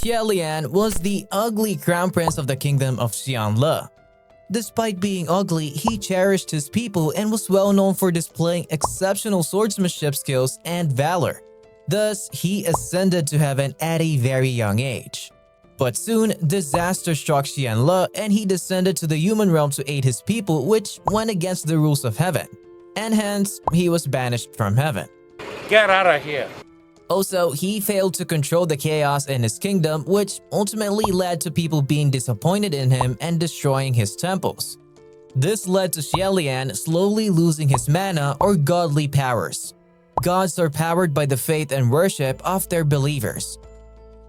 Xianle was the ugly crown prince of the kingdom of Xianle. Despite being ugly, he cherished his people and was well known for displaying exceptional swordsmanship skills and valor. Thus, he ascended to heaven at a very young age. But soon, disaster struck Xianle and he descended to the human realm to aid his people, which went against the rules of heaven. And hence, he was banished from heaven. Get out of here! Also, he failed to control the chaos in his kingdom, which ultimately led to people being disappointed in him and destroying his temples. This led to Xianle slowly losing his mana or godly powers. Gods are powered by the faith and worship of their believers.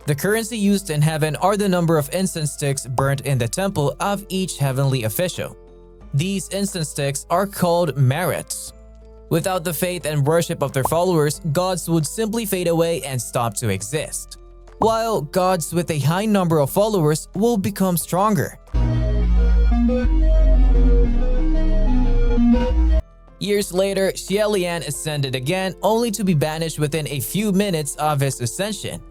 The currency used in heaven are the number of incense sticks burnt in the temple of each heavenly official. These incense sticks are called merits. Without the faith and worship of their followers, gods would simply fade away and stop to exist, while gods with a high number of followers will become stronger. Years later, Xianle ascended again, only to be banished within a few minutes of his ascension.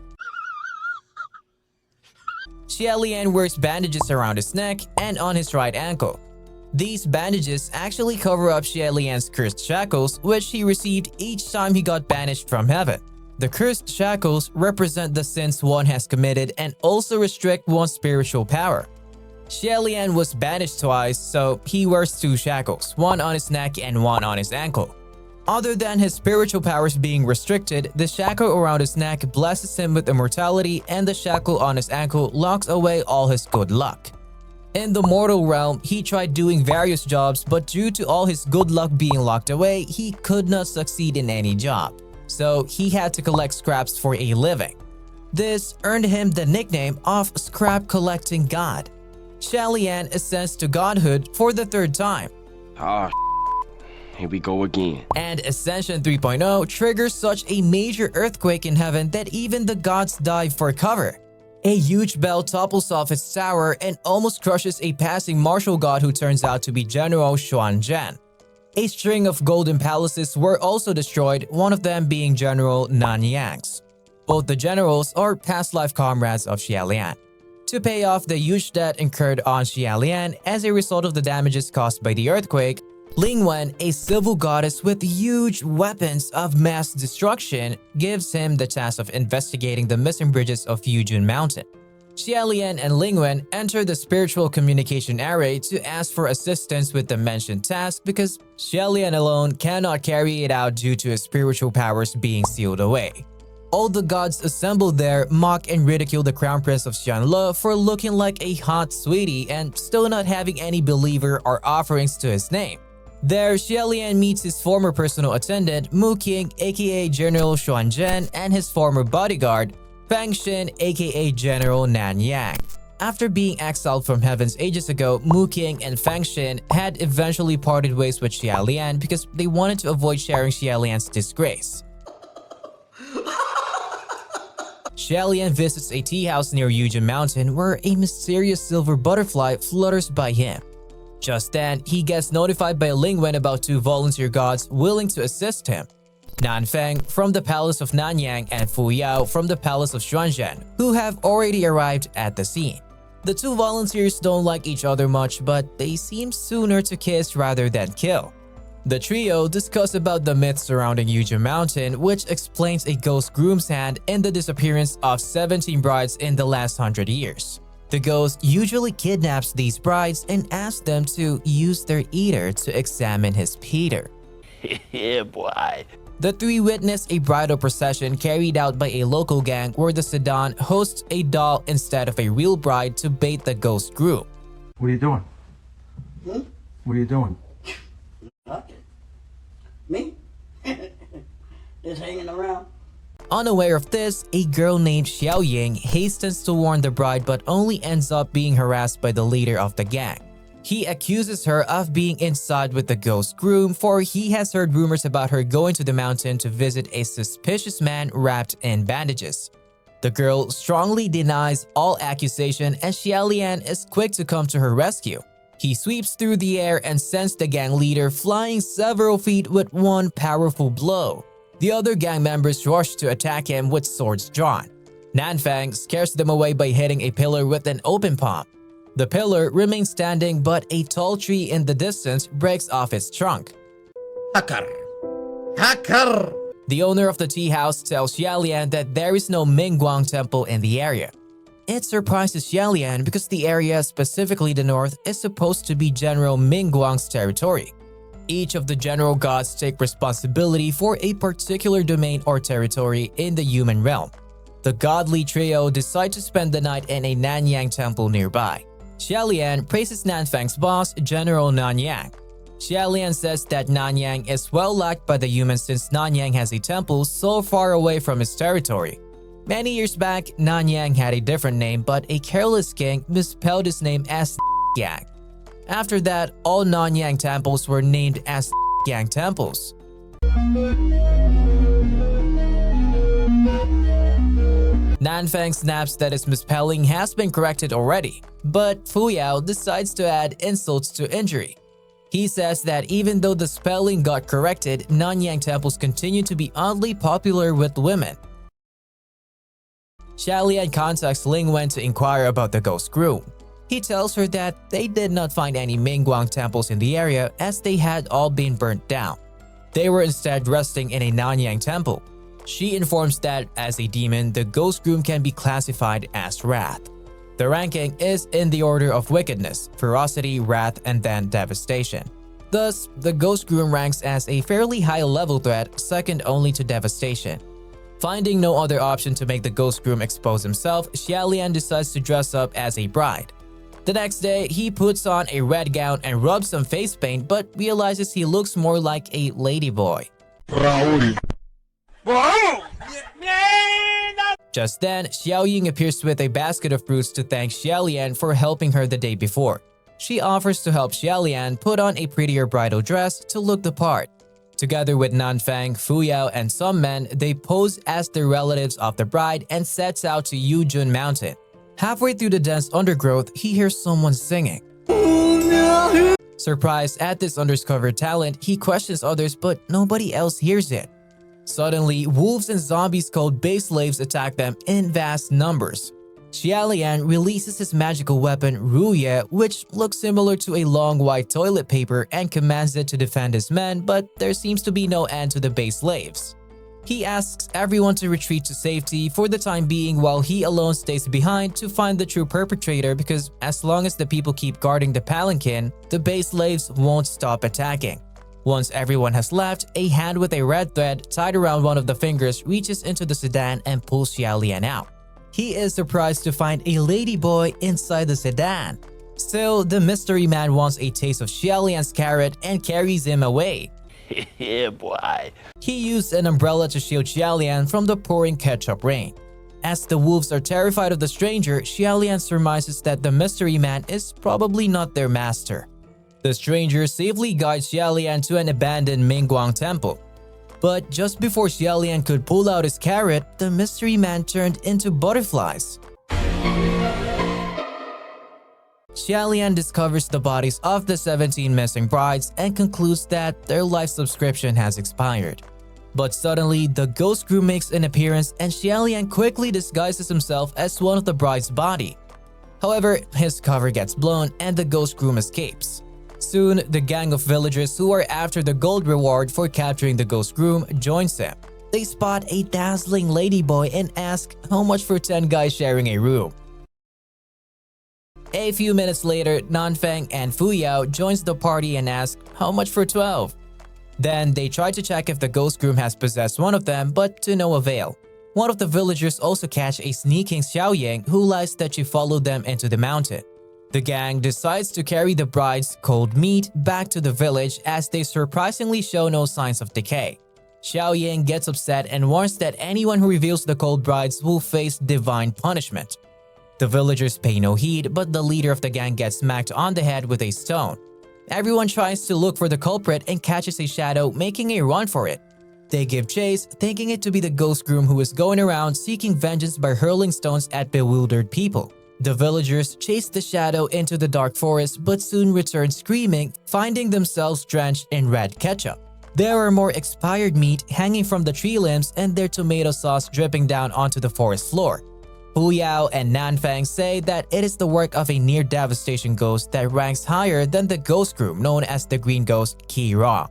Xianle wears bandages around his neck and on his right ankle. These bandages actually cover up Xianle's cursed shackles, which he received each time he got banished from heaven. The cursed shackles represent the sins one has committed and also restrict one's spiritual power. Xianle was banished twice, so he wears two shackles, one on his neck and one on his ankle. Other than his spiritual powers being restricted, the shackle around his neck blesses him with immortality and the shackle on his ankle locks away all his good luck. In the mortal realm, he tried doing various jobs, but due to all his good luck being locked away, he could not succeed in any job. So he had to collect scraps for a living. This earned him the nickname of Scrap Collecting God. Xianle ascends to godhood for the third time. Here we go again. And Ascension 3.0 triggers such a major earthquake in heaven that even the gods dive for cover. A huge bell topples off its tower and almost crushes a passing martial god who turns out to be General Xuanzhen. A string of golden palaces were also destroyed, one of them being General Nanyang's. Both the generals are past life comrades of Xianle. To pay off the huge debt incurred on Xianle as a result of the damages caused by the earthquake, Lingwen, a civil goddess with huge weapons of mass destruction, gives him the task of investigating the missing bridges of Yujun Mountain. Xianle and Lingwen enter the spiritual communication array to ask for assistance with the mentioned task because Xianle alone cannot carry it out due to his spiritual powers being sealed away. All the gods assembled there mock and ridicule the Crown Prince of Xianle for looking like a hot sweetie and still not having any believer or offerings to his name. There, Xianle meets his former personal attendant, Mu Qing aka General Xuanzhen, and his former bodyguard, Feng Xin aka General Nanyang. After being exiled from heavens ages ago, Mu Qing and Feng Xin had eventually parted ways with Xianle because they wanted to avoid sharing Xianle's disgrace. Xianle visits a tea house near Yujun Mountain where a mysterious silver butterfly flutters by him. Just then, he gets notified by Lingwen about two volunteer gods willing to assist him. Nanfeng from the palace of Nanyang and Fu Yao from the palace of Xuanzhen, who have already arrived at the scene. The two volunteers don't like each other much, but they seem sooner to kiss rather than kill. The trio discuss about the myths surrounding Yujun Mountain, which explains a ghost groom's hand in the disappearance of 17 brides in the last 100 years. The ghost usually kidnaps these brides and asks them to use their eater to examine his Peter. Yeah, boy. The three witness a bridal procession carried out by a local gang where the sedan hosts a doll instead of a real bride to bait the ghost groom. What are you doing? What are you doing? Nothing. Me? Just hanging around. Unaware of this, a girl named Xiao Ying hastens to warn the bride but only ends up being harassed by the leader of the gang. He accuses her of being inside with the ghost groom for he has heard rumors about her going to the mountain to visit a suspicious man wrapped in bandages. The girl strongly denies all accusation and Xiaolian is quick to come to her rescue. He sweeps through the air and sends the gang leader flying several feet with one powerful blow. The other gang members rush to attack him with swords drawn. Nanfang scares them away by hitting a pillar with an open palm. The pillar remains standing, but a tall tree in the distance breaks off its trunk. Hacker! Hacker! The owner of the tea house tells Xiaolian that there is no Mingguang temple in the area. It surprises Xiaolian because the area, specifically the north, is supposed to be General Mingguang's territory. Each of the general gods take responsibility for a particular domain or territory in the human realm. The godly trio decide to spend the night in a Nanyang temple nearby. Xiaolian praises Nanfang's boss, General Nanyang. Xiaolian says that Nanyang is well liked by the humans since Nanyang has a temple so far away from its territory. Many years back, Nanyang had a different name, but a careless king misspelled his name as Yang. After that, all Nanyang temples were named as Yang temples. Nanfang snaps that his misspelling has been corrected already, but Fuyao decides to add insult to injury. He says that even though the spelling got corrected, Nanyang temples continue to be oddly popular with women. Xiaolian contacts Ling Wen to inquire about the ghost groom. He tells her that they did not find any Mingguang temples in the area as they had all been burnt down. They were instead resting in a Nanyang temple. She informs that as a demon, the ghost groom can be classified as wrath. The ranking is in the order of wickedness, ferocity, wrath, and then devastation. Thus, the ghost groom ranks as a fairly high-level threat, second only to devastation. Finding no other option to make the ghost groom expose himself, Xiaolian decides to dress up as a bride. The next day, he puts on a red gown and rubs some face paint but realizes he looks more like a ladyboy. Just then, Xiao Ying appears with a basket of fruits to thank Xiaolian for helping her the day before. She offers to help Xiaolian put on a prettier bridal dress to look the part. Together with Nanfang, Fuyao, and some men, they pose as the relatives of the bride and sets out to Yujun Mountain. Halfway through the dense undergrowth, he hears someone singing. Surprised at this undiscovered talent, he questions others but nobody else hears it. Suddenly, wolves and zombies called Bay Slaves attack them in vast numbers. Xiaolian releases his magical weapon, Ruye, which looks similar to a long white toilet paper, and commands it to defend his men, but there seems to be no end to the Bay Slaves. He asks everyone to retreat to safety for the time being while he alone stays behind to find the true perpetrator because as long as the people keep guarding the palanquin, the Bay Slaves won't stop attacking. Once everyone has left, a hand with a red thread tied around one of the fingers reaches into the sedan and pulls Xiaolian out. He is surprised to find a ladyboy inside the sedan. Still, the mystery man wants a taste of Xiaolian's carrot and carries him away. Yeah, boy. He used an umbrella to shield Xiaolian from the pouring ketchup rain. As the wolves are terrified of the stranger, Xiaolian surmises that the mystery man is probably not their master. The stranger safely guides Xiaolian to an abandoned Mingguang temple. But just before Xiaolian could pull out his carrot, the mystery man turned into butterflies. Xiaolian discovers the bodies of the 17 missing brides and concludes that their life subscription has expired. But suddenly, the ghost groom makes an appearance and Xiaolian quickly disguises himself as one of the bride's body. However, his cover gets blown and the ghost groom escapes. Soon, the gang of villagers who are after the gold reward for capturing the ghost groom joins him. They spot a dazzling ladyboy and ask how much for 10 guys sharing a room. A few minutes later, Nanfang and Fuyao joins the party and ask how much for 12. Then they try to check if the ghost groom has possessed one of them, but to no avail. One of the villagers also catch a sneaking Xiao Ying who lies that she followed them into the mountain. The gang decides to carry the bride's cold meat back to the village as they surprisingly show no signs of decay. Xiao Ying gets upset and warns that anyone who reveals the cold brides will face divine punishment. The villagers pay no heed, but the leader of the gang gets smacked on the head with a stone. Everyone tries to look for the culprit and catches a shadow, making a run for it. They give chase, thinking it to be the ghost groom who is going around seeking vengeance by hurling stones at bewildered people. The villagers chase the shadow into the dark forest but soon return screaming, finding themselves drenched in red ketchup. There are more expired meat hanging from the tree limbs and their tomato sauce dripping down onto the forest floor. Fu Yao and Nanfang say that it is the work of a near-devastation ghost that ranks higher than the ghost group known as the Green Ghost Qi Rong.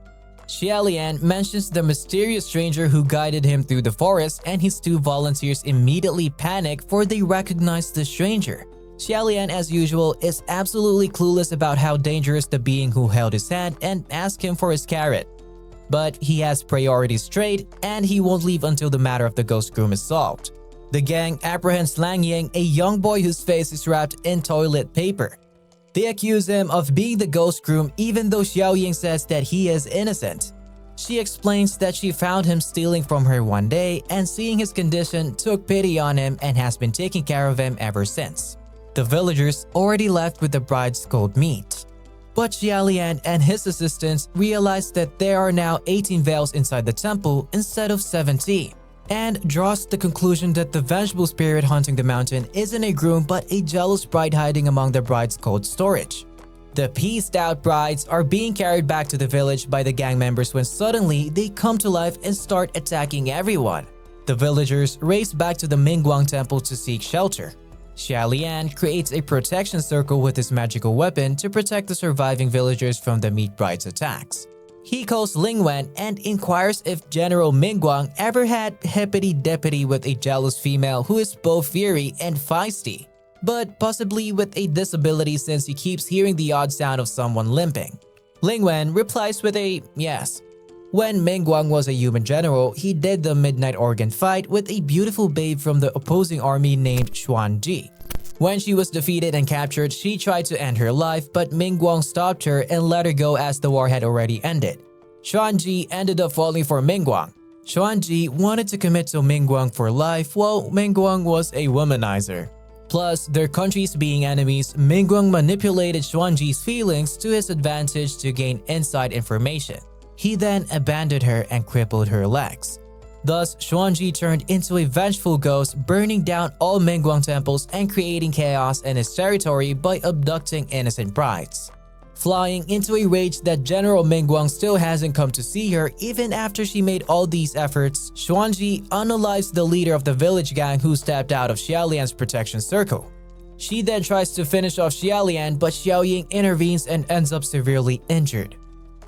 Xiaolian mentions the mysterious stranger who guided him through the forest, and his two volunteers immediately panic for they recognize the stranger. Xiaolian, as usual, is absolutely clueless about how dangerous the being who held his hand and asks him for his carrot. But he has priorities straight, and he won't leave until the matter of the ghost groom is solved. The gang apprehends Lang Ying, a young boy whose face is wrapped in toilet paper. They accuse him of being the ghost groom even though Xiao Ying says that he is innocent. She explains that she found him stealing from her one day and seeing his condition took pity on him and has been taking care of him ever since. The villagers already left with the bride's cold meat. But Xiaolian and his assistants realize that there are now 18 veils inside the temple instead of 17. And draws the conclusion that the vengeful spirit haunting the mountain isn't a groom but a jealous bride hiding among the bride's cold storage. The peaced out brides are being carried back to the village by the gang members when suddenly they come to life and start attacking everyone. The villagers race back to the Mingguang temple to seek shelter. Xiaolian creates a protection circle with his magical weapon to protect the surviving villagers from the meat bride's attacks. He calls Ling Wen and inquires if General Mingguang ever had hippity-dippity with a jealous female who is both fiery and feisty, but possibly with a disability since he keeps hearing the odd sound of someone limping. Ling Wen replies with a yes. When Mingguang was a human general, he did the midnight organ fight with a beautiful babe from the opposing army named Xuan Ji. When she was defeated and captured, she tried to end her life, but Mingguang stopped her and let her go as the war had already ended. Xuan Ji ended up falling for Mingguang. Xuan Ji wanted to commit to Mingguang for life, while Mingguang was a womanizer. Plus, their countries being enemies, Mingguang manipulated Xuan Ji's feelings to his advantage to gain inside information. He then abandoned her and crippled her legs. Thus, Xuan Ji turned into a vengeful ghost, burning down all Mingguang temples and creating chaos in his territory by abducting innocent brides. Flying into a rage that General Mingguang still hasn't come to see her even after she made all these efforts, Xuan Ji unalives the leader of the village gang who stepped out of Xiaolian's protection circle. She then tries to finish off Xiaolian, but Xiao Ying intervenes and ends up severely injured.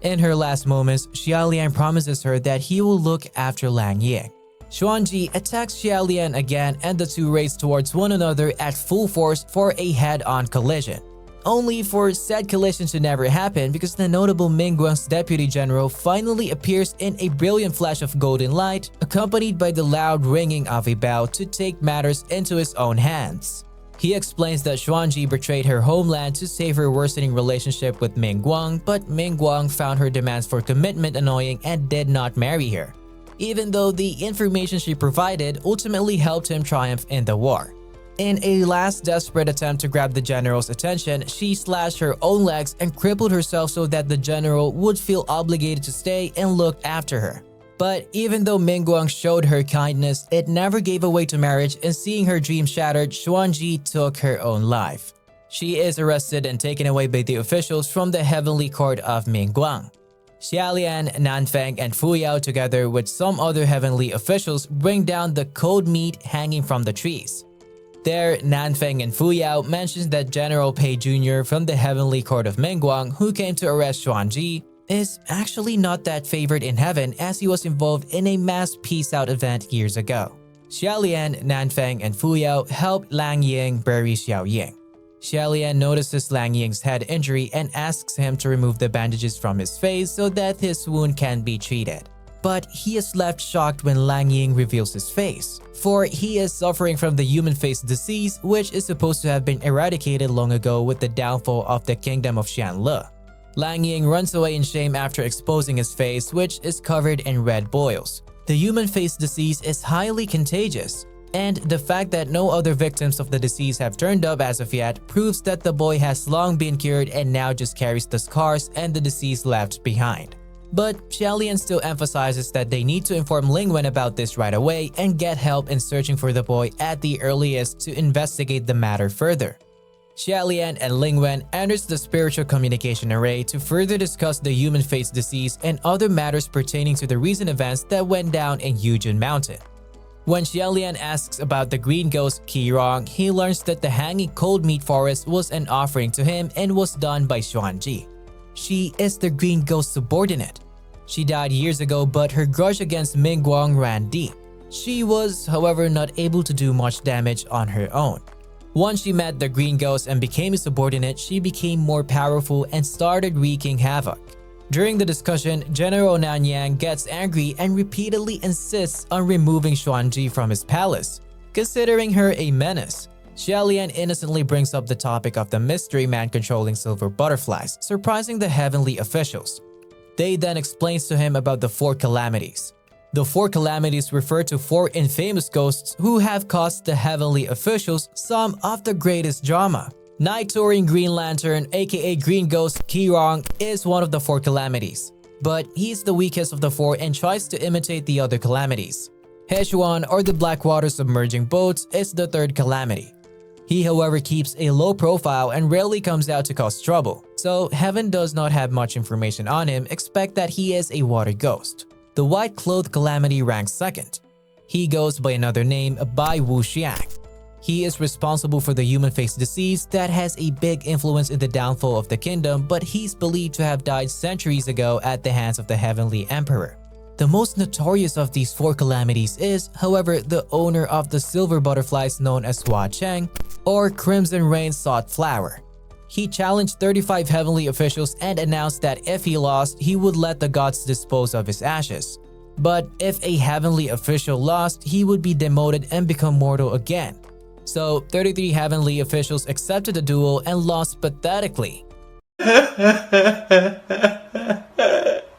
In her last moments, Xiaolian promises her that he will look after Lang Ying. Xuan Ji attacks Xiaolian again and the two race towards one another at full force for a head-on collision. Only for said collision to never happen because the notable Mingguang's deputy general finally appears in a brilliant flash of golden light, accompanied by the loud ringing of a bell to take matters into his own hands. He explains that Xuan Ji betrayed her homeland to save her worsening relationship with Mingguang, but Mingguang found her demands for commitment annoying and did not marry her, even though the information she provided ultimately helped him triumph in the war. In a last desperate attempt to grab the general's attention, she slashed her own legs and crippled herself so that the general would feel obligated to stay and look after her. But even though Mingguang showed her kindness, it never gave away to marriage, and seeing her dream shattered, Xuan Ji took her own life. She is arrested and taken away by the officials from the heavenly court of Mingguang. Xiaolian, Nanfeng, and Fu Yao together with some other heavenly officials bring down the cold meat hanging from the trees. There, Nanfeng and Fu Yao mentions that General Pei Jr. from the heavenly court of Mingguang, who came to arrest Xuan Ji, is actually not that favored in heaven as he was involved in a mass peace-out event years ago. Xiaolian, Nanfeng, and Fu Yao help Lang Ying bury Xiao Ying. Xiaolian notices Lang Ying's head injury and asks him to remove the bandages from his face so that his wound can be treated. But he is left shocked when Lang Ying reveals his face, for he is suffering from the human face disease, which is supposed to have been eradicated long ago with the downfall of the kingdom of Xianle. Lang Ying runs away in shame after exposing his face, which is covered in red boils. The human face disease is highly contagious, and the fact that no other victims of the disease have turned up as of yet proves that the boy has long been cured and now just carries the scars and the disease left behind. But Xiaolian still emphasizes that they need to inform Ling Wen about this right away and get help in searching for the boy at the earliest to investigate the matter further. Xiaolian and Ling Wen enters the spiritual communication array to further discuss the human face disease and other matters pertaining to the recent events that went down in Yujun Mountain. When Xiaolian asks about the green ghost Qirong, he learns that the hanging cold meat forest was an offering to him and was done by Xuanji. She is the green ghost subordinate. She died years ago, but her grudge against Mingguang ran deep. She was, however, not able to do much damage on her own. Once she met the green ghost and became a subordinate, she became more powerful and started wreaking havoc. During the discussion, General Nanyang gets angry and repeatedly insists on removing Xuanji from his palace, considering her a menace. Xiaolian innocently brings up the topic of the mystery man controlling silver butterflies, surprising the heavenly officials. They then explains to him about the 4 calamities. The 4 calamities refer to 4 infamous ghosts who have caused the heavenly officials some of the greatest drama. Night-touring Green Lantern, aka Green Ghost Qirong, is one of the 4 calamities, but he's the weakest of the 4 and tries to imitate the other calamities. Hechuan, or the Blackwater submerging boats, is the 3rd calamity. He, however, keeps a low profile and rarely comes out to cause trouble, so Heaven does not have much information on him except that he is a water ghost. The white-clothed calamity ranks 2nd. He goes by another name, Bai Wuxiang. He is responsible for the human face disease that has a big influence in the downfall of the kingdom, but he's believed to have died centuries ago at the hands of the Heavenly Emperor. The most notorious of these 4 calamities is, however, the owner of the silver butterflies known as Hua Cheng, or Crimson Rain Sought Flower. He challenged 35 heavenly officials and announced that if he lost, he would let the gods dispose of his ashes. But if a heavenly official lost, he would be demoted and become mortal again. So 33 heavenly officials accepted the duel and lost pathetically.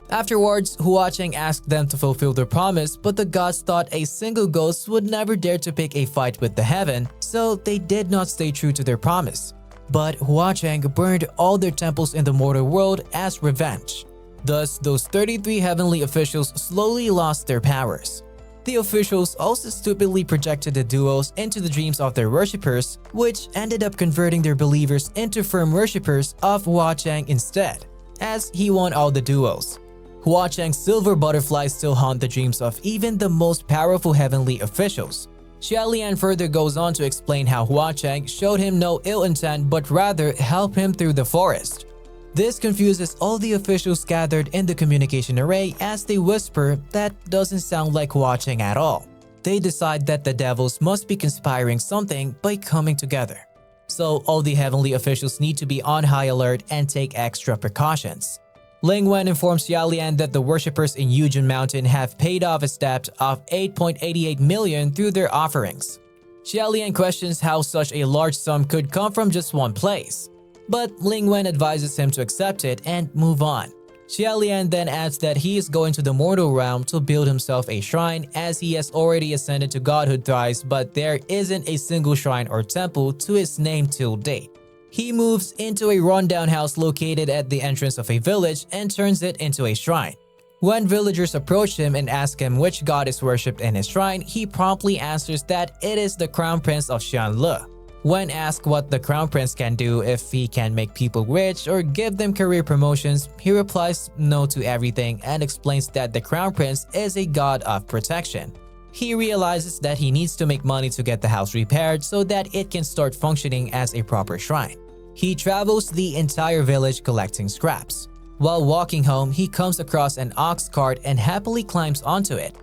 Afterwards, Hua Cheng asked them to fulfill their promise, but the gods thought a single ghost would never dare to pick a fight with the heaven, so they did not stay true to their promise. But Hua Cheng burned all their temples in the mortal world as revenge. Thus, those 33 heavenly officials slowly lost their powers. The officials also stupidly projected the duos into the dreams of their worshippers, which ended up converting their believers into firm worshippers of Hua Cheng instead, as he won all the duels. Hua Cheng's silver butterflies still haunt the dreams of even the most powerful heavenly officials. Xiaolian further goes on to explain how Hua Cheng showed him no ill intent but rather helped him through the forest. This confuses all the officials gathered in the communication array as they whisper that doesn't sound like Hua Cheng at all. They decide that the devils must be conspiring something by coming together. So all the heavenly officials need to be on high alert and take extra precautions. Ling Wen informs Xiaolian that the worshippers in Yujin Mountain have paid off a debt of 8.88 million through their offerings. Xiaolian questions how such a large sum could come from just one place, but Ling Wen advises him to accept it and move on. Xiaolian then adds that he is going to the mortal realm to build himself a shrine as he has already ascended to godhood thrice, but there isn't a single shrine or temple to his name till date. He moves into a rundown house located at the entrance of a village and turns it into a shrine. When villagers approach him and ask him which god is worshipped in his shrine, he promptly answers that it is the Crown Prince of Xianle. When asked what the Crown Prince can do, if he can make people rich or give them career promotions, he replies no to everything and explains that the Crown Prince is a god of protection. He realizes that he needs to make money to get the house repaired so that it can start functioning as a proper shrine. He travels the entire village collecting scraps. While walking home, he comes across an ox cart and happily climbs onto it.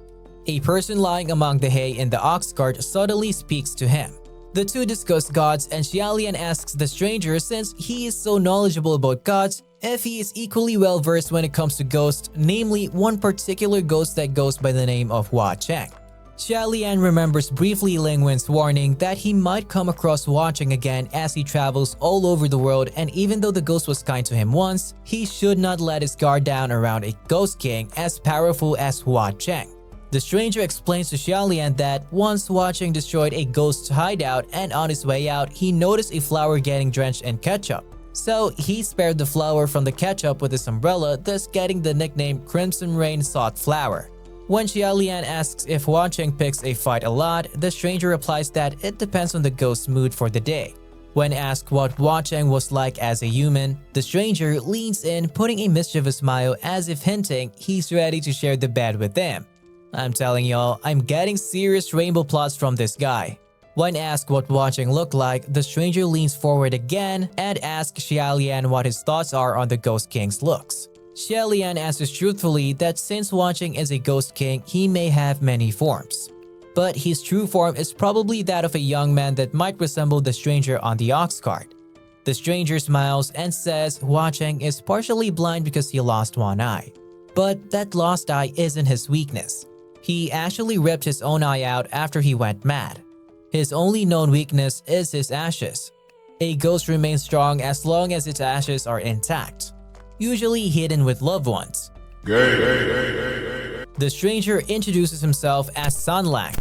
A person lying among the hay in the ox cart suddenly speaks to him. The two discuss gods and Xiaolian asks the stranger, since he is so knowledgeable about gods, if he is equally well versed when it comes to ghosts, namely one particular ghost that goes by the name of Hua Cheng. Xiaolian remembers briefly Ling Wen's warning that he might come across Hua Cheng again as he travels all over the world, and even though the ghost was kind to him once, he should not let his guard down around a ghost king as powerful as Hua Cheng. The stranger explains to Xiaolian that once Hua Cheng destroyed a ghost's hideout, and on his way out, he noticed a flower getting drenched in ketchup. So he spared the flower from the ketchup with his umbrella, thus getting the nickname Crimson Rain Sought Flower. When Xiaolian asks if Hua Cheng picks a fight a lot, the stranger replies that it depends on the ghost's mood for the day. When asked what Hua Cheng was like as a human, the stranger leans in, putting a mischievous smile as if hinting he's ready to share the bed with them. I'm telling y'all, I'm getting serious rainbow plots from this guy. When asked what watching looked like, the stranger leans forward again and asks Xiaolian what his thoughts are on the Ghost King's looks. Xiaolian answers truthfully that since watching is a Ghost King, he may have many forms. But his true form is probably that of a young man that might resemble the stranger on the ox cart. The stranger smiles and says watching is partially blind because he lost one eye. But that lost eye isn't his weakness. He actually ripped his own eye out after he went mad. His only known weakness is his ashes. A ghost remains strong as long as its ashes are intact, usually hidden with loved ones. The stranger introduces himself as Xianle.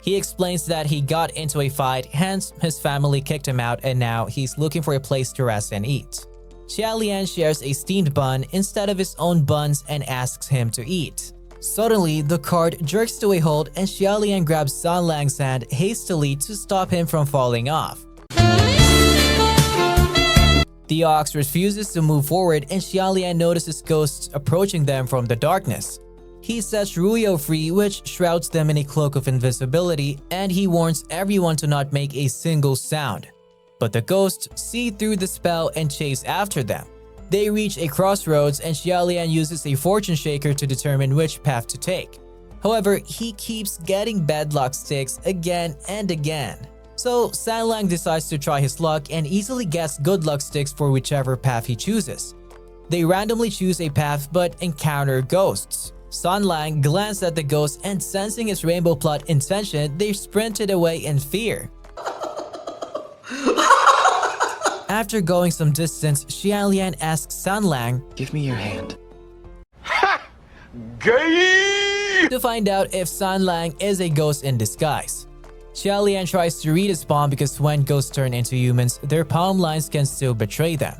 He explains that he got into a fight, hence his family kicked him out and now he's looking for a place to rest and eat. Xiaolian shares a steamed bun instead of his own buns and asks him to eat. Suddenly, the cart jerks to a halt and Xiaolian grabs Xianle's hand hastily to stop him from falling off. The ox refuses to move forward and Xiaolian notices ghosts approaching them from the darkness. He sets Ruyo free, which shrouds them in a cloak of invisibility, and he warns everyone to not make a single sound. But the ghosts see through the spell and chase after them. They reach a crossroads and Xiaolian uses a fortune shaker to determine which path to take. However, he keeps getting bad luck sticks again and again. So Xianle decides to try his luck and easily gets good luck sticks for whichever path he chooses. They randomly choose a path but encounter ghosts. Xianle glanced at the ghost and sensing his rainbow plot intention, they sprinted away in fear. After going some distance, Xiaolian asks Xianle, "Give me your hand." to find out if Xianle is a ghost in disguise. Xiaolian tries to read his palm because when ghosts turn into humans, their palm lines can still betray them.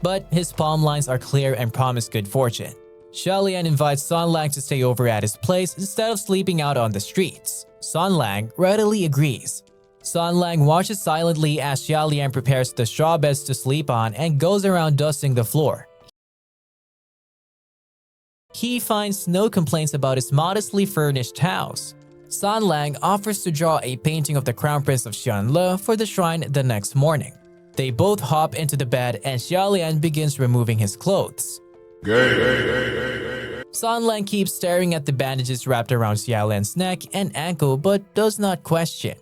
But his palm lines are clear and promise good fortune. Xiaolian invites Xianle to stay over at his place instead of sleeping out on the streets. Xianle readily agrees. Xianle watches silently as Xiaolian prepares the straw beds to sleep on and goes around dusting the floor. He finds no complaints about his modestly furnished house. Xianle offers to draw a painting of the Crown Prince of Xianle for the shrine the next morning. They both hop into the bed and Xiaolian begins removing his clothes. Xianle keeps staring at the bandages wrapped around Xiaolian's neck and ankle but does not question.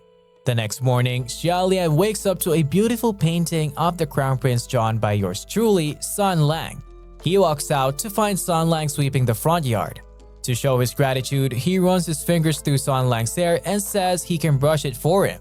The next morning, Xiaolian wakes up to a beautiful painting of the Crown Prince drawn by yours truly, Xianle. He walks out to find Xianle sweeping the front yard. To show his gratitude, he runs his fingers through Xianle's hair and says he can brush it for him.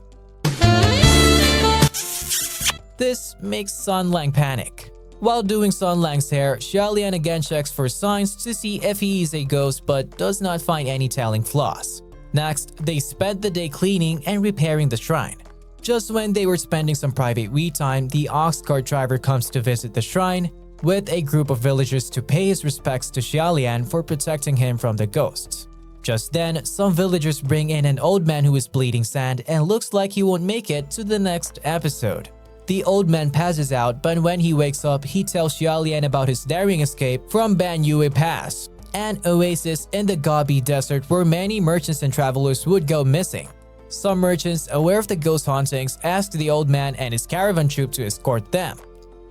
This makes Xianle panic. While doing Xianle's hair, Xiaolian again checks for signs to see if he is a ghost but does not find any telling flaws. Next, they spent the day cleaning and repairing the shrine. Just when they were spending some private we time, the ox cart driver comes to visit the shrine with a group of villagers to pay his respects to Xiaolian for protecting him from the ghosts. Just then, some villagers bring in an old man who is bleeding sand and looks like he won't make it to the next episode. The old man passes out, but when he wakes up, he tells Xiaolian about his daring escape from Banyue Pass, an oasis in the Gobi Desert where many merchants and travelers would go missing. Some merchants, aware of the ghost hauntings, asked the old man and his caravan troop to escort them.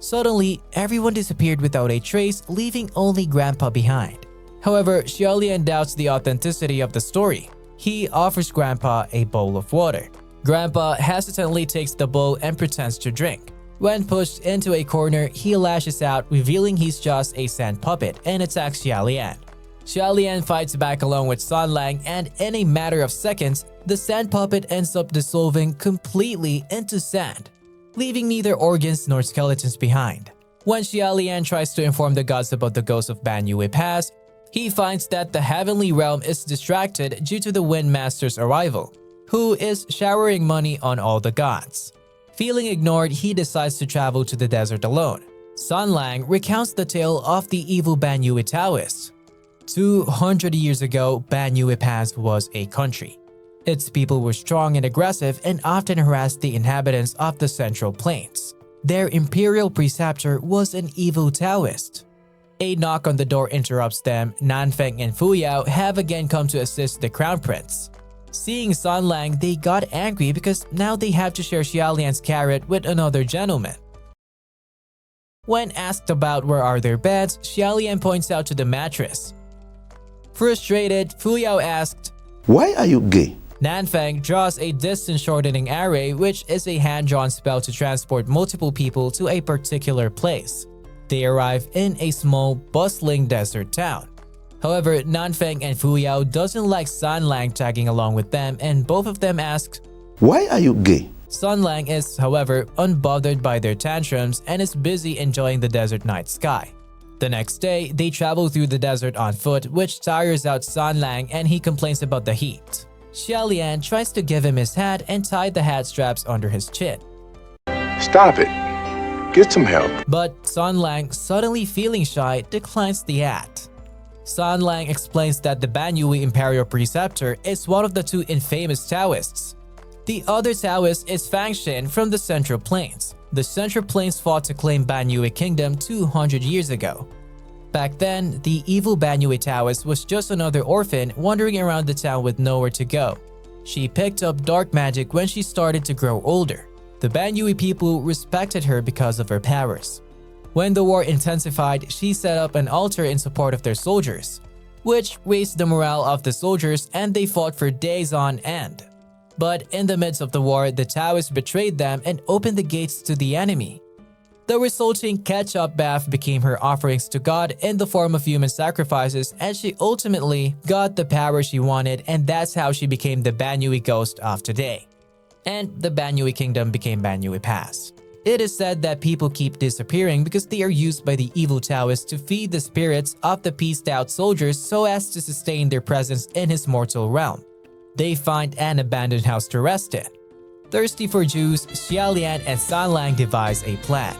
Suddenly, everyone disappeared without a trace, leaving only Grandpa behind. However, Xiaolian doubts the authenticity of the story. He offers Grandpa a bowl of water. Grandpa hesitantly takes the bowl and pretends to drink. When pushed into a corner, he lashes out, revealing he's just a sand puppet, and attacks Xiaolian. Xiaolian fights back along with Xianle, and in a matter of seconds, the sand puppet ends up dissolving completely into sand, leaving neither organs nor skeletons behind. When Xiaolian tries to inform the gods about the ghost of Banyue Pass, he finds that the heavenly realm is distracted due to the Wind Master's arrival, who is showering money on all the gods. Feeling ignored, he decides to travel to the desert alone. Xianle recounts the tale of the evil Banyue Taoists. 200 years ago, Banyue Pass was a country. Its people were strong and aggressive and often harassed the inhabitants of the Central Plains. Their imperial preceptor was an evil Taoist. A knock on the door interrupts them. Nanfeng and Fu Yao have again come to assist the Crown Prince. Seeing Xianle, they got angry because now they have to share Xiaolian's carrot with another gentleman. When asked about where are their beds, Xiaolian points out to the mattress. Frustrated, Fu Yao asked, Why are you gay? Nanfeng draws a distance shortening array, which is a hand-drawn spell to transport multiple people to a particular place. They arrive in a small, bustling desert town. However, Nanfeng and Fu Yao doesn't like Xianle tagging along with them, and both of them ask, Why are you gay? Xianle is, however, unbothered by their tantrums and is busy enjoying the desert night sky. The next day, they travel through the desert on foot, which tires out Xianle and he complains about the heat. Xiaolian tries to give him his hat and tie the hat straps under his chin. Stop it. Get some help. But Xianle, suddenly feeling shy, declines the hat. Xianle explains that the Banyue Imperial Preceptor is one of the two infamous Taoists. The other Taoist is Fangshin from the Central Plains. The Central Plains fought to claim Banyue Kingdom 200 years ago. Back then, the evil Banyue Taoist was just another orphan wandering around the town with nowhere to go. She picked up dark magic when she started to grow older. The Banyue people respected her because of her powers. When the war intensified, she set up an altar in support of their soldiers, which raised the morale of the soldiers and they fought for days on end. But in the midst of the war, the Taoists betrayed them and opened the gates to the enemy. The resulting ketchup bath became her offerings to God in the form of human sacrifices, and she ultimately got the power she wanted, and that's how she became the Banyue ghost of today. And the Banyue Kingdom became Banyue Pass. It is said that people keep disappearing because they are used by the evil Taoists to feed the spirits of the peaced out soldiers so as to sustain their presence in his mortal realm. They find an abandoned house to rest in. Thirsty for juice, Xiaolian and Xianle devise a plan.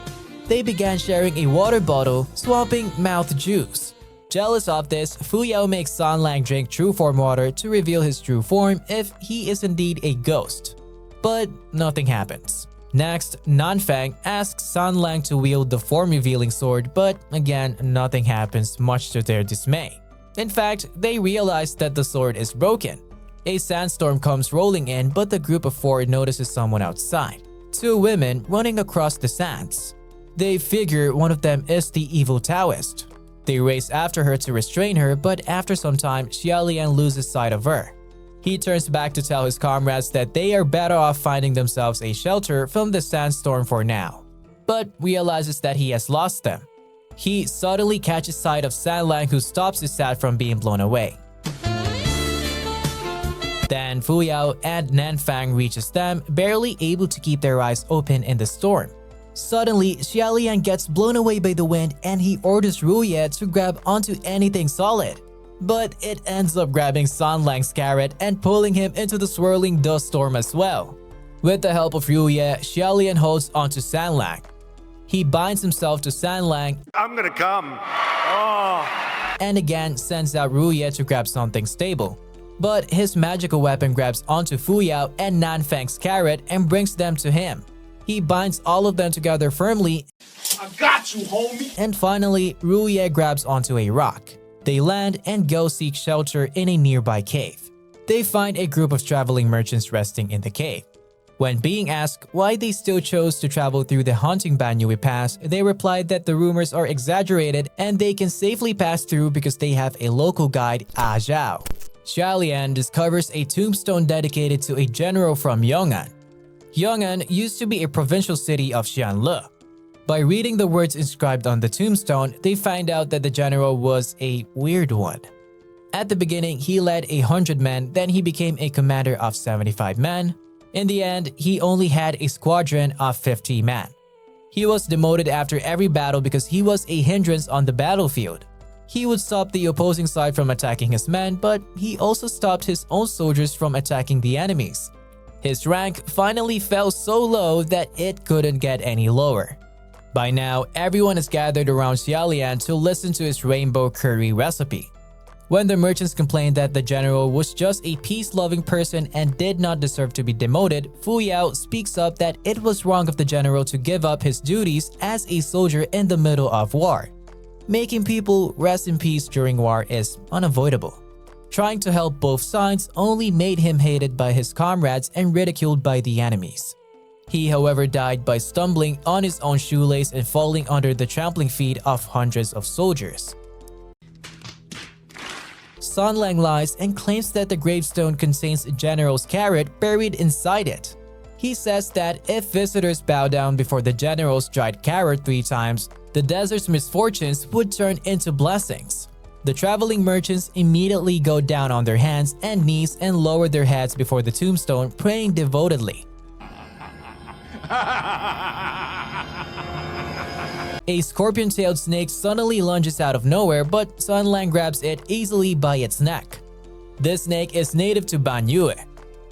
They began sharing a water bottle, swapping mouth juice. Jealous of this, Fu Yao makes Xianle drink true form water to reveal his true form if he is indeed a ghost. But nothing happens. Next, Nanfeng asks Xianle to wield the form-revealing sword, but again, nothing happens, much to their dismay. In fact, they realize that the sword is broken. A sandstorm comes rolling in, but the group of four notices someone outside. Two women running across the sands. They figure one of them is the evil Taoist. They race after her to restrain her, but after some time, Xiaolian loses sight of her. He turns back to tell his comrades that they are better off finding themselves a shelter from the sandstorm for now, but realizes that he has lost them. He suddenly catches sight of Xianle, who stops his sat from being blown away. Then Fu Yao and Nanfeng reaches them, barely able to keep their eyes open in the storm. Suddenly, Xiaolian gets blown away by the wind and he orders Ruye to grab onto anything solid. But it ends up grabbing Xianle's carrot and pulling him into the swirling dust storm as well. With the help of Ruye, Xiaolian holds onto Xianle. He binds himself to Xianle. I'm gonna come. Oh. And again sends out Ruye to grab something stable. But his magical weapon grabs onto Fu Yao and Nanfeng's carrot and brings them to him. He binds all of them together firmly. I got you, homie. And finally, Ruye grabs onto a rock. They land and go seek shelter in a nearby cave. They find a group of traveling merchants resting in the cave. When being asked why they still chose to travel through the haunting Banyue Pass, they replied that the rumors are exaggerated and they can safely pass through because they have a local guide, A Zhao. Xiaolian discovers a tombstone dedicated to a general from Yong'an. Yong'an used to be a provincial city of Xianle. By reading the words inscribed on the tombstone, they find out that the general was a weird one. At the beginning, he led 100 men, then he became a commander of 75 men. In the end, he only had a squadron of 50 men. He was demoted after every battle because he was a hindrance on the battlefield. He would stop the opposing side from attacking his men, but he also stopped his own soldiers from attacking the enemies. His rank finally fell so low that it couldn't get any lower. By now, everyone is gathered around Xiaolian to listen to his rainbow curry recipe. When the merchants complained that the general was just a peace-loving person and did not deserve to be demoted, Fu Yao speaks up that it was wrong of the general to give up his duties as a soldier in the middle of war. Making people rest in peace during war is unavoidable. Trying to help both sides only made him hated by his comrades and ridiculed by the enemies. He, however, died by stumbling on his own shoelace and falling under the trampling feet of hundreds of soldiers. Xianle lies and claims that the gravestone contains a general's carrot buried inside it. He says that if visitors bow down before the general's dried carrot 3 times, the desert's misfortunes would turn into blessings. The traveling merchants immediately go down on their hands and knees and lower their heads before the tombstone, praying devotedly. A scorpion-tailed snake suddenly lunges out of nowhere, but Xianle grabs it easily by its neck. This snake is native to Banyue.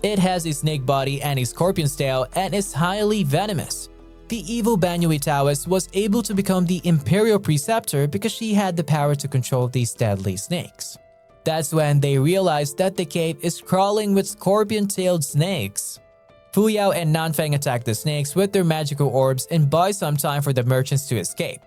It has a snake body and a scorpion's tail and is highly venomous. The evil Banyue Taoist was able to become the imperial preceptor because she had the power to control these deadly snakes. That's when they realized that the cave is crawling with scorpion-tailed snakes. Fu Yao and Nanfeng attack the snakes with their magical orbs and buy some time for the merchants to escape.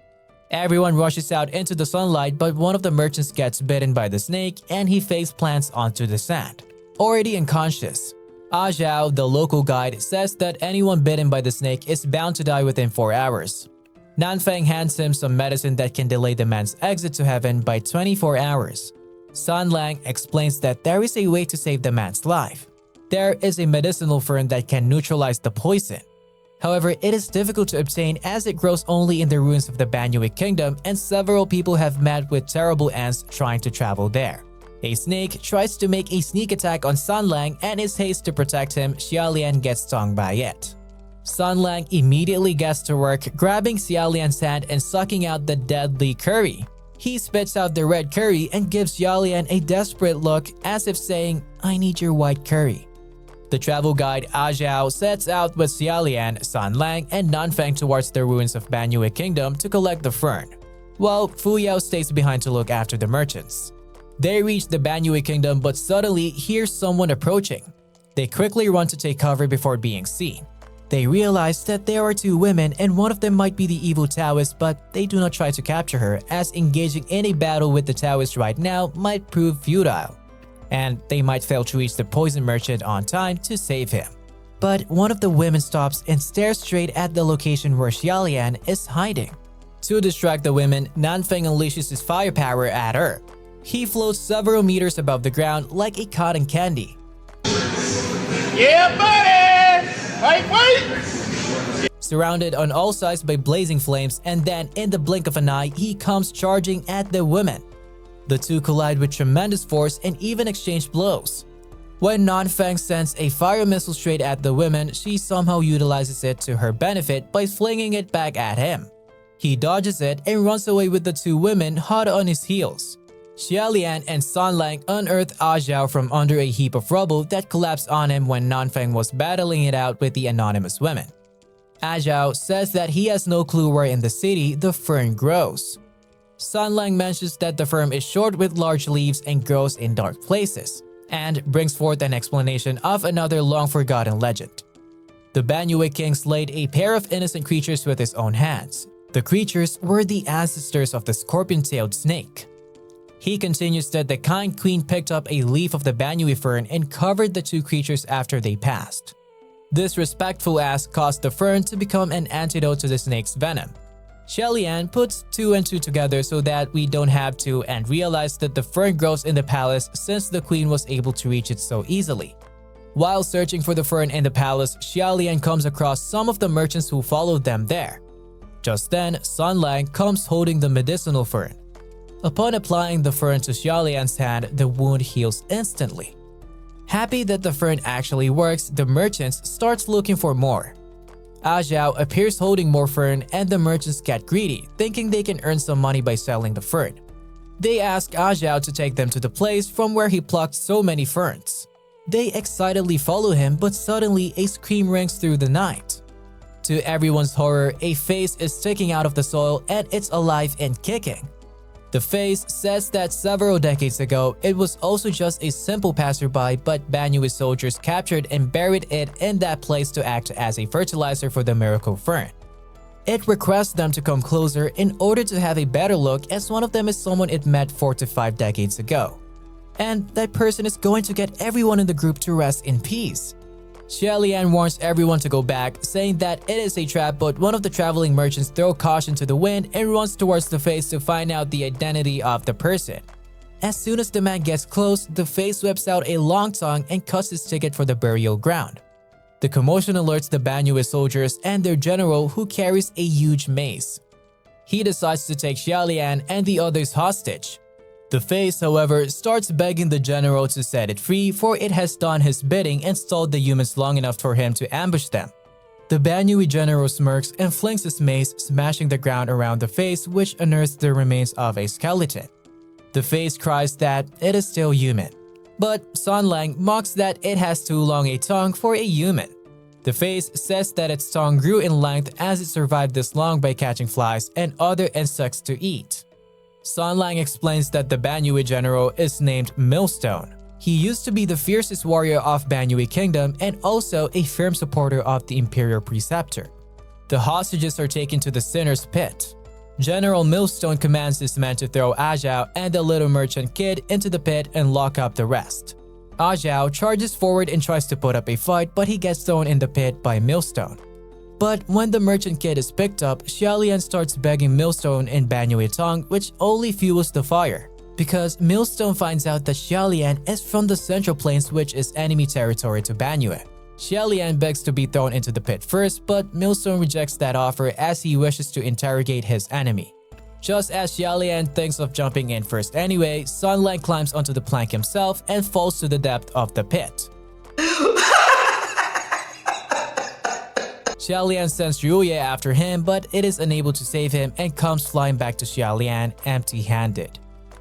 Everyone rushes out into the sunlight, but one of the merchants gets bitten by the snake and he face plants onto the sand. Already unconscious, Zhao, the local guide, says that anyone bitten by the snake is bound to die within 4 hours. Nanfeng hands him some medicine that can delay the man's exit to heaven by 24 hours. Xianle explains that there is a way to save the man's life. There is a medicinal fern that can neutralize the poison. However, it is difficult to obtain as it grows only in the ruins of the Banyue kingdom, and several people have met with terrible ends trying to travel there. A snake tries to make a sneak attack on Xianle, and in his haste to protect him, Xiaolian gets stung by it. Xianle immediately gets to work grabbing Xiaolian's hand and sucking out the deadly curry. He spits out the red curry and gives Xiaolian a desperate look as if saying, "I need your white curry." The travel guide Zhao sets out with Xiaolian, Xianle, and Nanfeng towards the ruins of Banyue Kingdom to collect the fern, while Fu Yao stays behind to look after the merchants. They reach the Banyue Kingdom but suddenly hear someone approaching. They quickly run to take cover before being seen. They realize that there are 2 women and one of them might be the evil Taoist, but they do not try to capture her as engaging in a battle with the Taoist right now might prove futile, and they might fail to reach the poison merchant on time to save him. But one of the women stops and stares straight at the location where Xiaolian is hiding. To distract the women, Nanfeng unleashes his firepower at her. He floats several meters above the ground like a cotton candy. Yeah, buddy! Wait! Surrounded on all sides by blazing flames, and then in the blink of an eye, he comes charging at the women. The 2 collide with tremendous force and even exchange blows. When Nanfeng sends a fire missile straight at the women, she somehow utilizes it to her benefit by flinging it back at him. He dodges it and runs away with the 2 women hot on his heels. Xiaolian and Xianle unearth Zhao from under a heap of rubble that collapsed on him when Nanfeng was battling it out with the anonymous women. Zhao says that he has no clue where in the city the fern grows. Xianle mentions that the fern is short with large leaves and grows in dark places, and brings forth an explanation of another long-forgotten legend. The Banyue king slayed a pair of innocent creatures with his own hands. The creatures were the ancestors of the scorpion-tailed snake. He continues that the kind queen picked up a leaf of the Banyue fern and covered the 2 creatures after they passed. This respectful ask caused the fern to become an antidote to the snake's venom. Xiaolian puts 2 and 2 together so that we don't have to and realize that the fern grows in the palace since the queen was able to reach it so easily. While searching for the fern in the palace, Xiaolian comes across some of the merchants who followed them there. Just then, Xianle comes holding the medicinal fern. Upon applying the fern to Xiaolian's hand, the wound heals instantly. Happy that the fern actually works, the merchants start looking for more. Zhao appears holding more fern and the merchants get greedy, thinking they can earn some money by selling the fern. They ask Zhao to take them to the place from where he plucked so many ferns. They excitedly follow him, but suddenly a scream rings through the night. To everyone's horror, a face is sticking out of the soil and it's alive and kicking. The face says that several decades ago, it was also just a simple passerby, but Banyue soldiers captured and buried it in that place to act as a fertilizer for the miracle fern. It requests them to come closer in order to have a better look, as one of them is someone it met 4 to 5 decades ago. And that person is going to get everyone in the group to rest in peace. Xianle warns everyone to go back, saying that it is a trap, but one of the traveling merchants throws caution to the wind and runs towards the face to find out the identity of the person. As soon as the man gets close, the face whips out a long tongue and cuts his ticket for the burial ground. The commotion alerts the Banyue soldiers and their general, who carries a huge mace. He decides to take Xianle and the others hostage. The face, however, starts begging the general to set it free, for it has done his bidding and stalled the humans long enough for him to ambush them. The Banyue general smirks and flings his mace, smashing the ground around the face, which unearths the remains of a skeleton. The face cries that it is still human, but Xianle mocks that it has too long a tongue for a human. The face says that its tongue grew in length as it survived this long by catching flies and other insects to eat. Xianle explains that the Banyue general is named Millstone. He used to be the fiercest warrior of Banyue Kingdom and also a firm supporter of the Imperial Preceptor. The hostages are taken to the Sinner's Pit. General Millstone commands his men to throw Ajiao and the little merchant kid into the pit and lock up the rest. Ajiao charges forward and tries to put up a fight, but he gets thrown in the pit by Millstone. But when the merchant kid is picked up, Xianle starts begging Millstone in Banyue tongue, which only fuels the fire, because Millstone finds out that Xianle is from the Central Plains, which is enemy territory to Banyue. Xianle begs to be thrown into the pit first, but Millstone rejects that offer as he wishes to interrogate his enemy. Just as Xianle thinks of jumping in first anyway, Xianle climbs onto the plank himself and falls to the depth of the pit. Xianle sends Ruye after him, but it is unable to save him and comes flying back to Xianle empty-handed.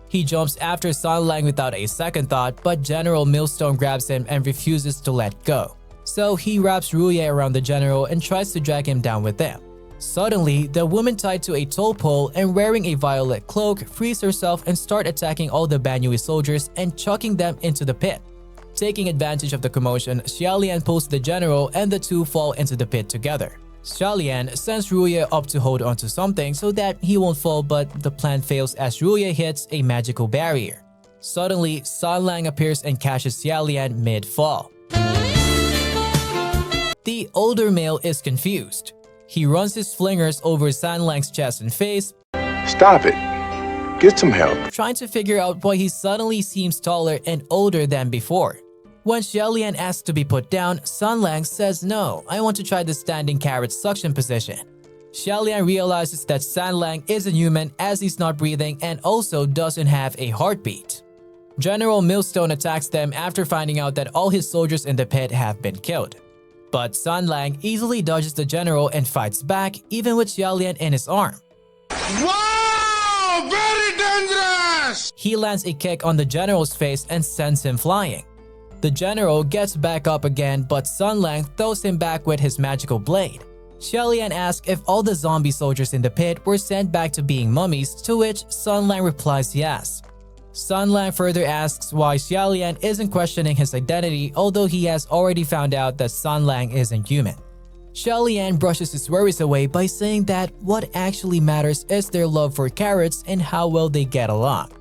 He jumps after Xianle without a second thought, but General Millstone grabs him and refuses to let go. So he wraps Ruye around the general and tries to drag him down with him. Suddenly, the woman tied to a toll pole and wearing a violet cloak frees herself and starts attacking all the Banyue soldiers and chucking them into the pit. Taking advantage of the commotion, Xianle pulls the general and the two fall into the pit together. Xianle sends Ruye up to hold onto something so that he won't fall, but the plan fails as Ruye hits a magical barrier. Suddenly, Xianle appears and catches Xianle mid-fall. The older male is confused. He runs his flingers over Xianle's chest and face, Stop it. Get some help. trying to figure out why he suddenly seems taller and older than before. When Xianle asks to be put down, Xianle says no, I want to try the standing carrot suction position. Xianle realizes that Xianle isn't human as he's not breathing and also doesn't have a heartbeat. General Millstone attacks them after finding out that all his soldiers in the pit have been killed. But Xianle easily dodges the general and fights back, even with Xianle in his arm. Wow! Very dangerous! He lands a kick on the general's face and sends him flying. The general gets back up again, but Xianle throws him back with his magical blade. Xianle asks if all the zombie soldiers in the pit were sent back to being mummies, to which Xianle replies yes. Xianle further asks why Xianle isn't questioning his identity, although he has already found out that Xianle isn't human. Xianle brushes his worries away by saying that what actually matters is their love for carrots and how well they get along.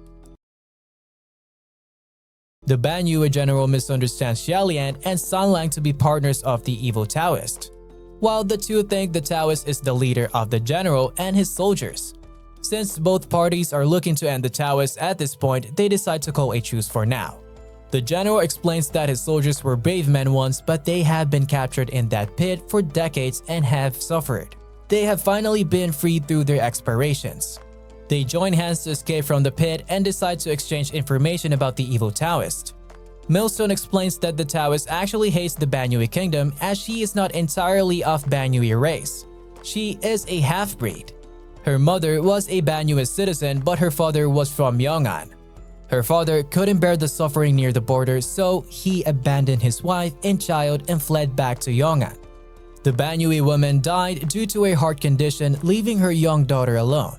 The Banyue general misunderstands Xianle and Xianle to be partners of the evil Taoist, while the two think the Taoist is the leader of the general and his soldiers. Since both parties are looking to end the Taoists at this point, they decide to call a truce for now. The general explains that his soldiers were brave men once, but they have been captured in that pit for decades and have suffered. They have finally been freed through their expirations. They join hands to escape from the pit and decide to exchange information about the evil Taoist. Millstone explains that the Taoist actually hates the Banyue Kingdom as she is not entirely of Banyue race. She is a half-breed. Her mother was a Banyue citizen, but her father was from Yong'an. Her father couldn't bear the suffering near the border, so he abandoned his wife and child and fled back to Yong'an. The Banyue woman died due to a heart condition, leaving her young daughter alone.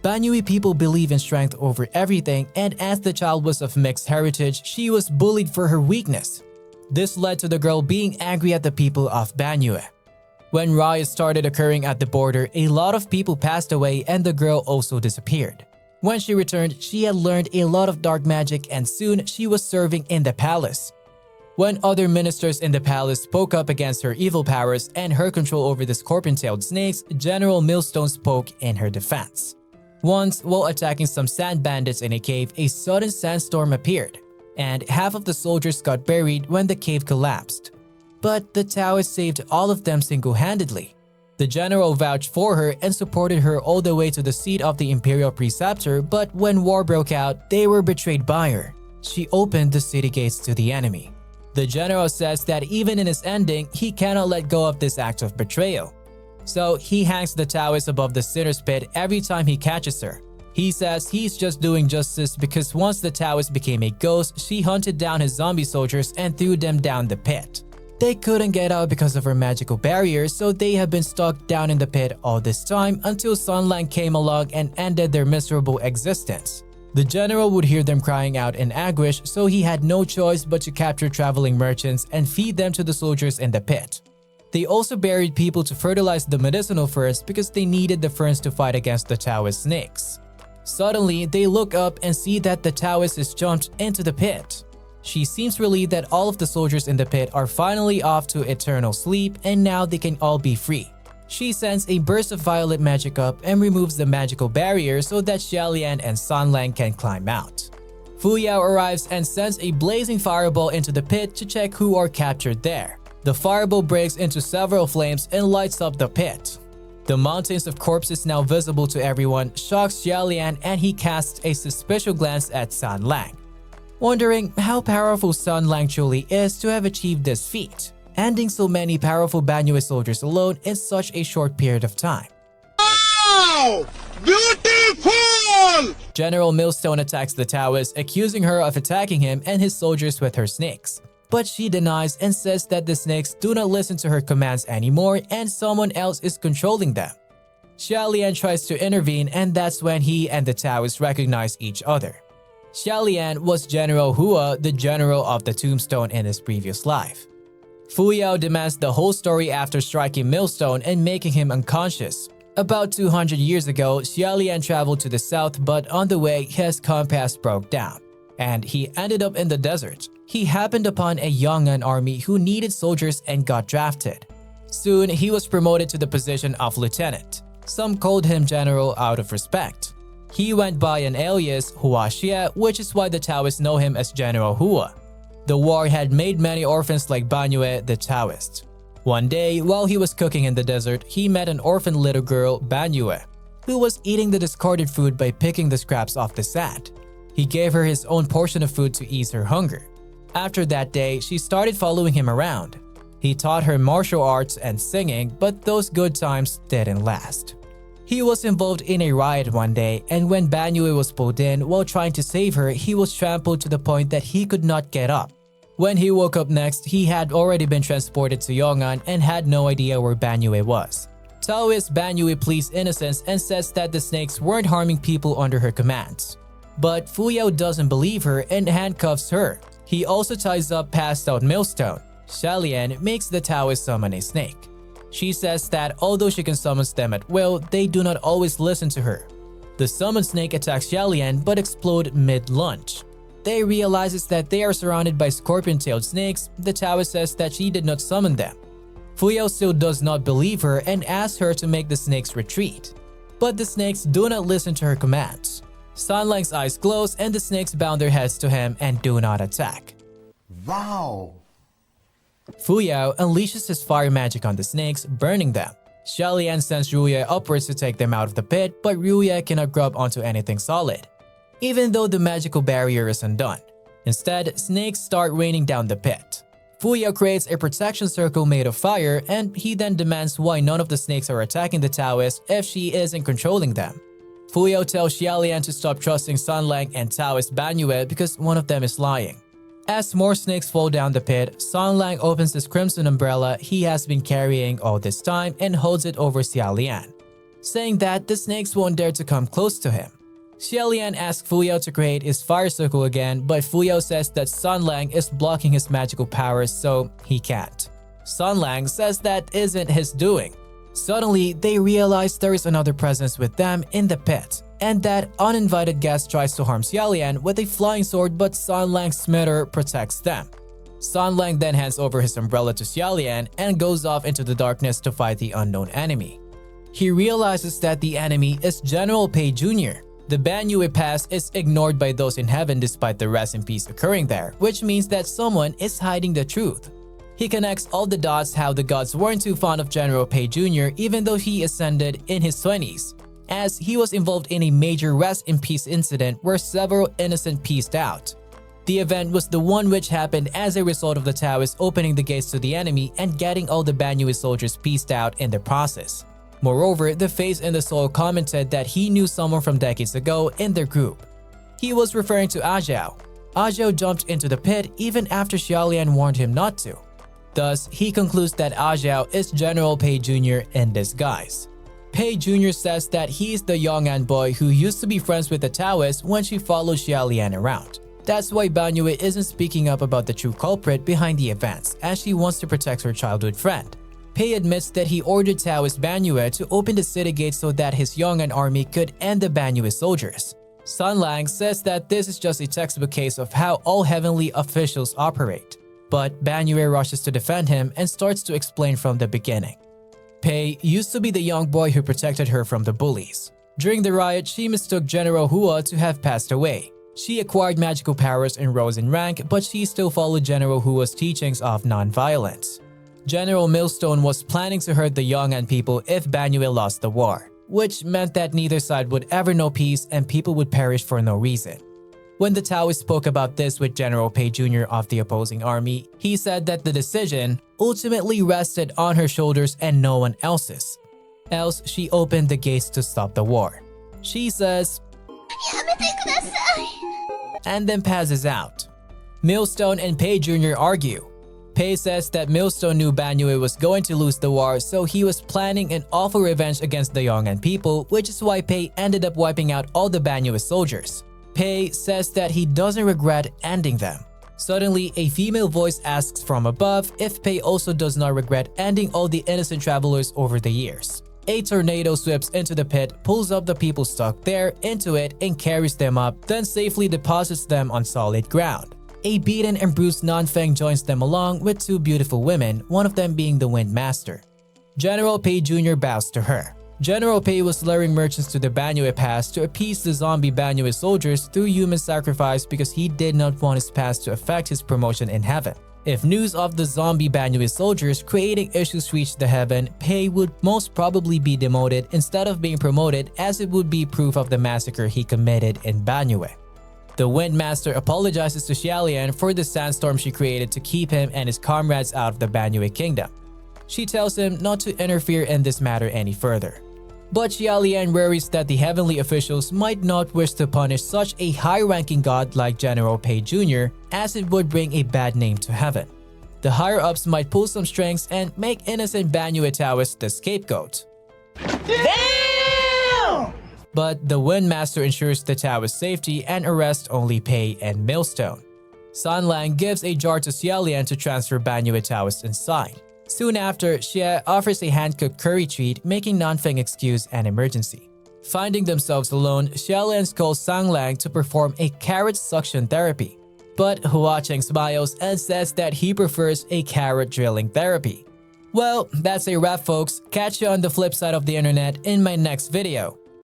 Banyue people believe in strength over everything, and as the child was of mixed heritage, she was bullied for her weakness. This led to the girl being angry at the people of Banyue. When riots started occurring at the border, a lot of people passed away and the girl also disappeared. When she returned, she had learned a lot of dark magic and soon she was serving in the palace. When other ministers in the palace spoke up against her evil powers and her control over the scorpion-tailed snakes, General Millstone spoke in her defense. Once, while attacking some sand bandits in a cave, a sudden sandstorm appeared, and half of the soldiers got buried when the cave collapsed. But the Taoists saved all of them single-handedly. The general vouched for her and supported her all the way to the seat of the imperial preceptor, but when war broke out, they were betrayed by her. She opened the city gates to the enemy. The general says that even in his ending, he cannot let go of this act of betrayal. So he hangs the Taoist above the sinner's pit every time he catches her. He says he's just doing justice because once the Taoist became a ghost, she hunted down his zombie soldiers and threw them down the pit. They couldn't get out because of her magical barrier, so they have been stuck down in the pit all this time until Xianle came along and ended their miserable existence. The general would hear them crying out in anguish, so he had no choice but to capture traveling merchants and feed them to the soldiers in the pit. They also buried people to fertilize the medicinal ferns because they needed the ferns to fight against the Taoist snakes. Suddenly, they look up and see that the Taoist is jumped into the pit. She seems relieved that all of the soldiers in the pit are finally off to eternal sleep and now they can all be free. She sends a burst of violet magic up and removes the magical barrier so that Xianle and Xianle can climb out. Fu Yao arrives and sends a blazing fireball into the pit to check who are captured there. The fireball breaks into several flames and lights up the pit. The mountains of corpses now visible to everyone shocks Xianle and he casts a suspicious glance at Xianle, wondering how powerful Xianle truly is to have achieved this feat, ending so many powerful Banyue soldiers alone in such a short period of time. Wow! Beautiful! General Millstone attacks the Taoist, accusing her of attacking him and his soldiers with her snakes. But she denies and says that the snakes do not listen to her commands anymore and someone else is controlling them. Xianle tries to intervene and that's when he and the Taoist recognize each other. Xianle was General Hua, the general of the tombstone in his previous life. Fu Yao demands the whole story after striking Millstone and making him unconscious. About 200 years ago, Xianle traveled to the south, but on the way, his compass broke down, and he ended up in the desert. He happened upon a Yong'an army who needed soldiers and got drafted. Soon, he was promoted to the position of lieutenant. Some called him general out of respect. He went by an alias, Hua Xie, which is why the Taoists know him as General Hua. The war had made many orphans like Banyue the Taoist. One day, while he was cooking in the desert, he met an orphan little girl, Banyue, who was eating the discarded food by picking the scraps off the sand. He gave her his own portion of food to ease her hunger. After that day, she started following him around. He taught her martial arts and singing, but those good times didn't last. He was involved in a riot one day, and when Banyue was pulled in while trying to save her, he was trampled to the point that he could not get up. When he woke up next, he had already been transported to Yong'an and had no idea where Banyue was. Taoist Banyue pleads innocence and says that the snakes weren't harming people under her commands. But Fu Yao doesn't believe her and handcuffs her. He also ties up passed out Millstone. Xianle makes the Taoist summon a snake. She says that although she can summon them at will, they do not always listen to her. The summoned snake attacks Xianle but explodes mid-lunge. They realizes that they are surrounded by scorpion-tailed snakes. The Taoist says that she did not summon them. Fu Yao still does not believe her and asks her to make the snakes retreat. But the snakes do not listen to her commands. Xianle's eyes close and the snakes bound their heads to him and do not attack. Wow! Fu Yao unleashes his fire magic on the snakes, burning them. Xianle sends Ruye upwards to take them out of the pit, but Ruye cannot grab onto anything solid, even though the magical barrier is undone. Instead, snakes start raining down the pit. Fu Yao creates a protection circle made of fire, and he then demands why none of the snakes are attacking the Taoist if she isn't controlling them. Fu Yao tells Xianle to stop trusting Xianle and Taoist Banyue because one of them is lying. As more snakes fall down the pit, Xianle opens his crimson umbrella he has been carrying all this time and holds it over Xianle, saying that the snakes won't dare to come close to him. Xianle asks Fu Yao to create his fire circle again, but Fu Yao says that Xianle is blocking his magical powers, so he can't. Xianle says that isn't his doing. Suddenly, they realize there is another presence with them in the pit, and that uninvited guest tries to harm Xianle with a flying sword, but Xianle's smitter protects them. Xianle then hands over his umbrella to Xianle and goes off into the darkness to fight the unknown enemy. He realizes that the enemy is General Pei Jr. The Banyue Pass is ignored by those in heaven despite the rest in peace occurring there, which means that someone is hiding the truth. He connects all the dots how the gods weren't too fond of General Pei Jr. even though he ascended in his 20s, as he was involved in a major rest in peace incident where several innocent peaced out. The event was the one which happened as a result of the Taoists opening the gates to the enemy and getting all the Banyue soldiers peaced out in the process. Moreover, the Face in the Soul commented that he knew someone from decades ago in their group. He was referring to Ajiao. Ajiao jumped into the pit even after Xiaolian warned him not to. Thus, he concludes that Ajiao is General Pei Jr. in disguise. Pei Jr. says that he is the Yong'an boy who used to be friends with the Taoists when she followed Xiaolian around. That's why Banyue isn't speaking up about the true culprit behind the events, as she wants to protect her childhood friend. Pei admits that he ordered Taoist Banyue to open the city gates so that his Yong'an army could end the Banyue soldiers. Xianle says that this is just a textbook case of how all heavenly officials operate. But Banyue rushes to defend him and starts to explain from the beginning. Pei used to be the young boy who protected her from the bullies. During the riot, she mistook General Hua to have passed away. She acquired magical powers and rose in rank, but she still followed General Hua's teachings of non-violence. General Millstone was planning to hurt the Yong'an people if Banyue lost the war, which meant that neither side would ever know peace and people would perish for no reason. When the Taoists spoke about this with General Pei Jr. of the opposing army, he said that the decision ultimately rested on her shoulders and no one else's. Else, she opened the gates to stop the war. She says, and then passes out. Millstone and Pei Jr. argue. Pei says that Millstone knew Banyue was going to lose the war, so he was planning an awful revenge against the Yong'an people, which is why Pei ended up wiping out all the Banyue soldiers. Pei says that he doesn't regret ending them. Suddenly, a female voice asks from above if Pei also does not regret ending all the innocent travelers over the years. A tornado sweeps into the pit, pulls up the people stuck there into it and carries them up, then safely deposits them on solid ground. A beaten and bruised Nanfeng joins them along with two beautiful women, one of them being the Wind Master. General Pei Jr. bows to her. General Pei was luring merchants to the Banyue Pass to appease the zombie Banyue soldiers through human sacrifice because he did not want his pass to affect his promotion in heaven. If news of the zombie Banyue soldiers creating issues reached the heaven, Pei would most probably be demoted instead of being promoted, as it would be proof of the massacre he committed in Banyue. The Wind Master apologizes to Xiaolian for the sandstorm she created to keep him and his comrades out of the Banyue kingdom. She tells him not to interfere in this matter any further. But Xiaolian worries that the heavenly officials might not wish to punish such a high-ranking god like General Pei Jr., as it would bring a bad name to heaven. The higher-ups might pull some strings and make innocent Banyue Taoists the scapegoat. Damn! But the Wind Master ensures the Taoist safety and arrests only Pei and Millstone. Xianle gives a jar to Xiaolian to transfer Banyue Taoists inside. Soon after, Xie offers a hand-cooked curry treat, making Nanfeng excuse an emergency. Finding themselves alone, Xiaolian calls Xianle to perform a carrot suction therapy. But Huacheng smiles and says that he prefers a carrot drilling therapy. Well, that's a wrap folks. Catch you on the flip side of the internet in my next video.